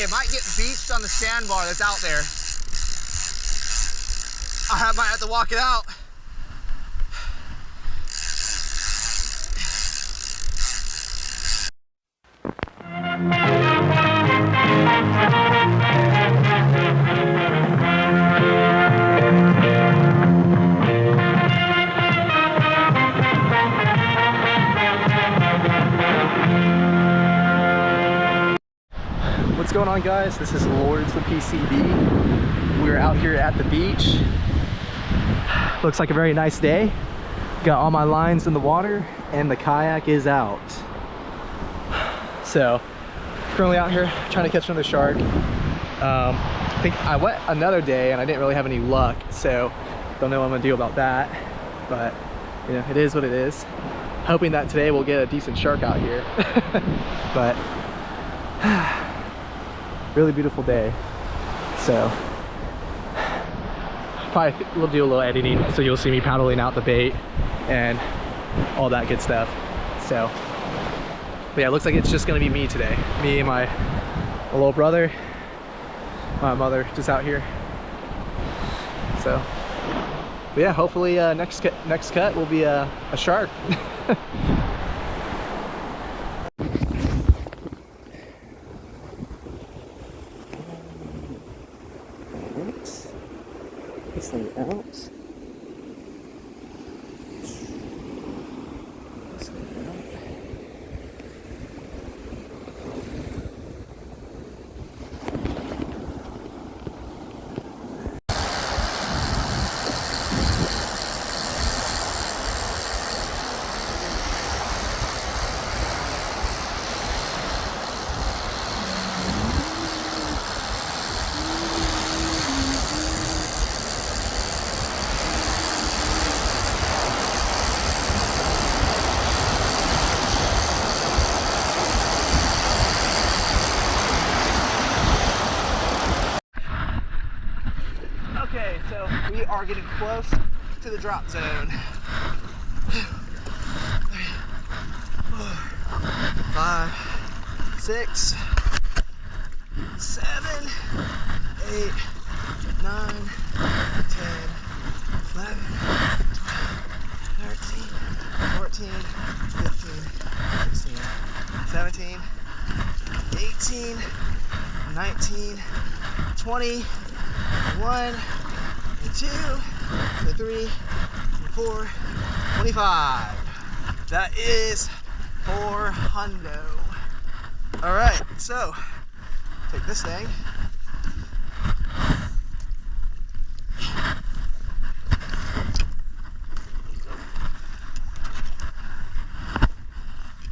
It might get beached on the sandbar that's out there. I might have to walk it out. What's going on, guys? This is Lords the PCB. We're out here at the beach. Looks like a very nice day. Got all my lines in the water and the kayak is out. So currently out here trying to catch another shark. I think I went another day and I didn't really have any luck, so don't know what I'm gonna do about that, but you know, it is what it is. Hoping that today we'll get a decent shark out here. But really beautiful day. So probably we'll do a little editing, so you'll see me paddling out the bait and all that good stuff. So but yeah, it looks like it's just gonna be me today. Me and my little brother, my mother just out here. So but yeah, hopefully next cut will be a shark. This thing out. This thing out. Okay, so we are getting close to the drop zone. 3, 4, 5, 6, 7, 8, 9, 10, 11, 12, 13, 14, 15, 16, 17, 18, 19, 20, 1, 2, 3, 4, 25. That is 400. All right, so take this thing.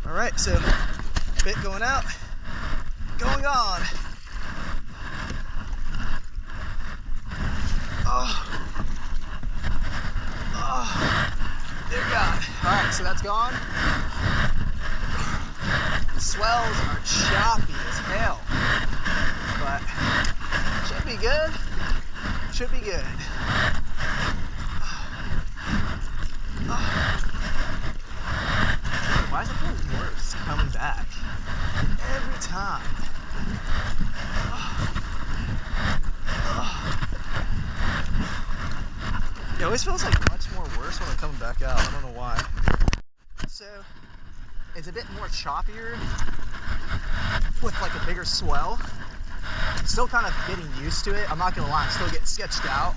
All right, so bit going out, going on. There we go. All right, so that's gone. The swells are choppy as hell, but should be good. Should be good. Why does it feel worse coming back every time? It always feels like much more worse when I'm coming back out. I don't know why. So it's a bit more choppier with like a bigger swell. I'm still kind of getting used to it. I'm not gonna lie, I'm still getting sketched out.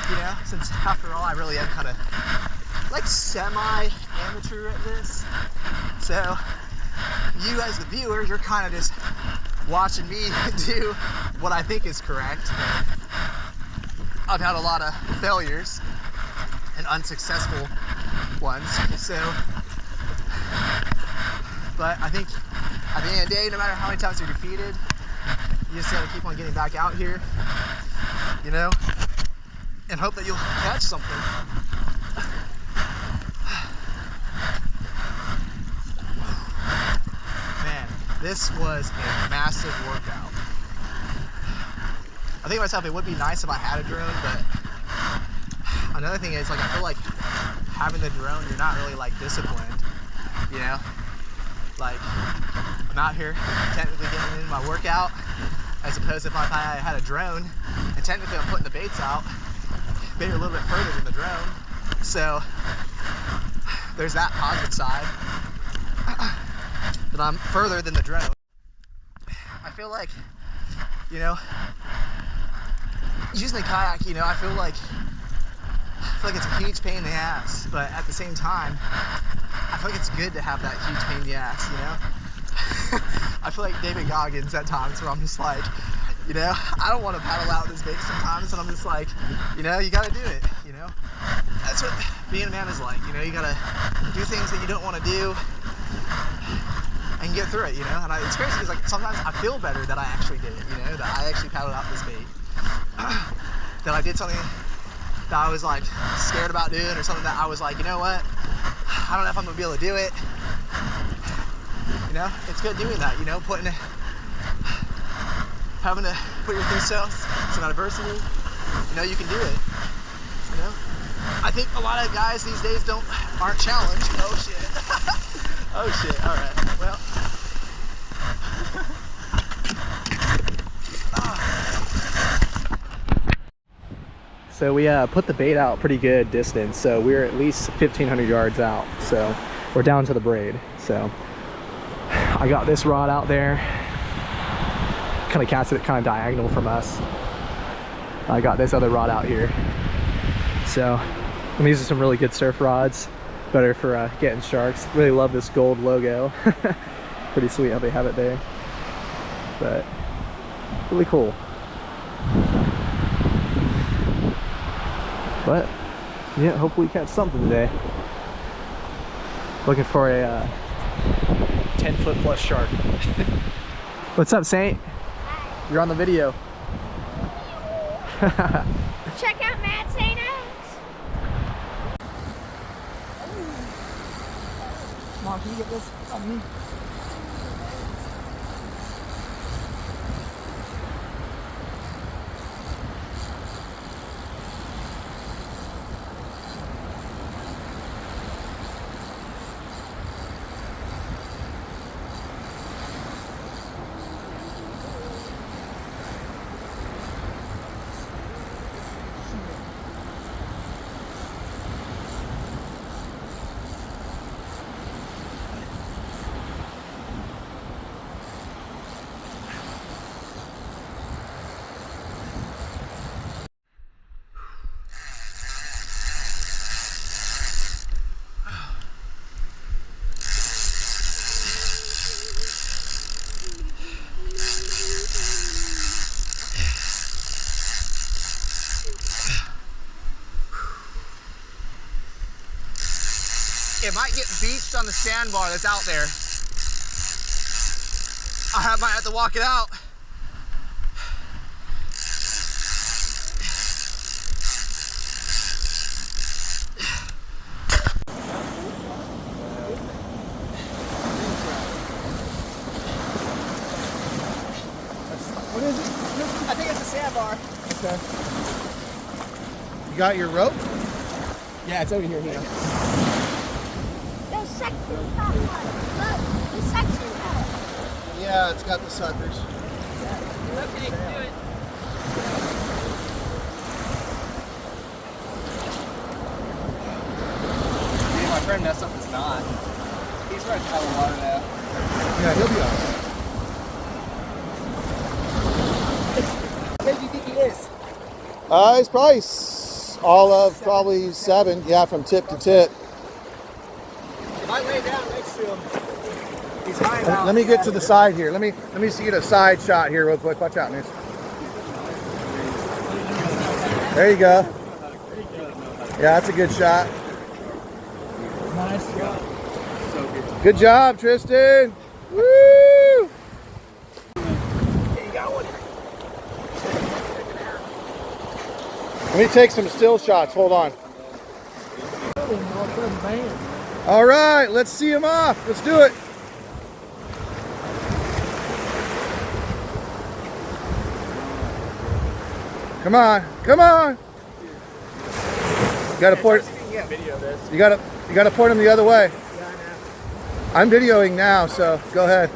You know, since after all, I really am kind of like semi-amateur at this. So you as the viewer, you're kind of just watching me do what I think is correct. I've had a lot of failures and unsuccessful ones, so, but I think at the end of the day, no matter how many times you're defeated, you just gotta keep on getting back out here, you know, and hope that you'll catch something. Man, this was a massive workout. I think to myself, it would be nice if I had a drone, but another thing is, like, I feel like having the drone, you're not really like disciplined, you know? Like, I'm out here technically getting in my workout, as opposed to if I had a drone, and technically I'm putting the baits out maybe a little bit further than the drone. So there's that positive side, that I'm further than the drone. I feel like, you know, using the kayak, you know, I feel like it's a huge pain in the ass, but at the same time, I feel like it's good to have that huge pain in the ass, you know? I feel like David Goggins at times where I'm just like, you know, I don't want to paddle out this bait sometimes, and I'm just like, you know, you gotta do it, you know? That's what being a man is like, you know, you gotta do things that you don't want to do and get through it, you know? And it's crazy because like sometimes I feel better that I actually did it, you know, that I actually paddled out this bait. That I did something that I was like scared about doing, or something that I was like, you know what, I don't know if I'm gonna be able to do it. You know, it's good doing that, you know, having to put your through some adversity, you know, you can do it, you know. I think a lot of guys these days aren't challenged. Oh shit. Oh shit, all right, well. So we put the bait out pretty good distance, so we're at least 1,500 yards out, so we're down to the braid. So I got this rod out there, kind of casted it kind of diagonal from us. I got this other rod out here. So, and these are some really good surf rods, better for getting sharks. Really love this gold logo. Pretty sweet how they have it there, but really cool. But yeah, hopefully catch something today. Looking for a 10-foot plus shark. What's up, Saint? Hi. You're on the video. Check out Matt St. Mom, can you get this on me? It might get beached on the sandbar that's out there. I might have to walk it out. What is it? I think it's a sandbar. Okay. You got your rope? Yeah, it's over here. There's sections that one. Look, the section cut. Yeah, it's got the suckers. Okay, do it. Maybe my friend messed up his knot. He's right out of the water now. Yeah, he'll be all right. How big do you think he is? He's probably all of probably 7. Yeah, from tip to tip. If I lay down next to him, he's high enough. Let me get to the side here. Let me see a side shot here real quick. Watch out, miss. There you go. Yeah, that's a good shot. Nice. Good job, Tristan. Woo! You got one. Let me take some still shots. Hold on. All right, let's see him off. Let's do it. Come on, come on. You gotta point. You gotta point him the other way. Yeah, I know. I'm videoing now, so go ahead.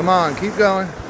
Come on, keep going.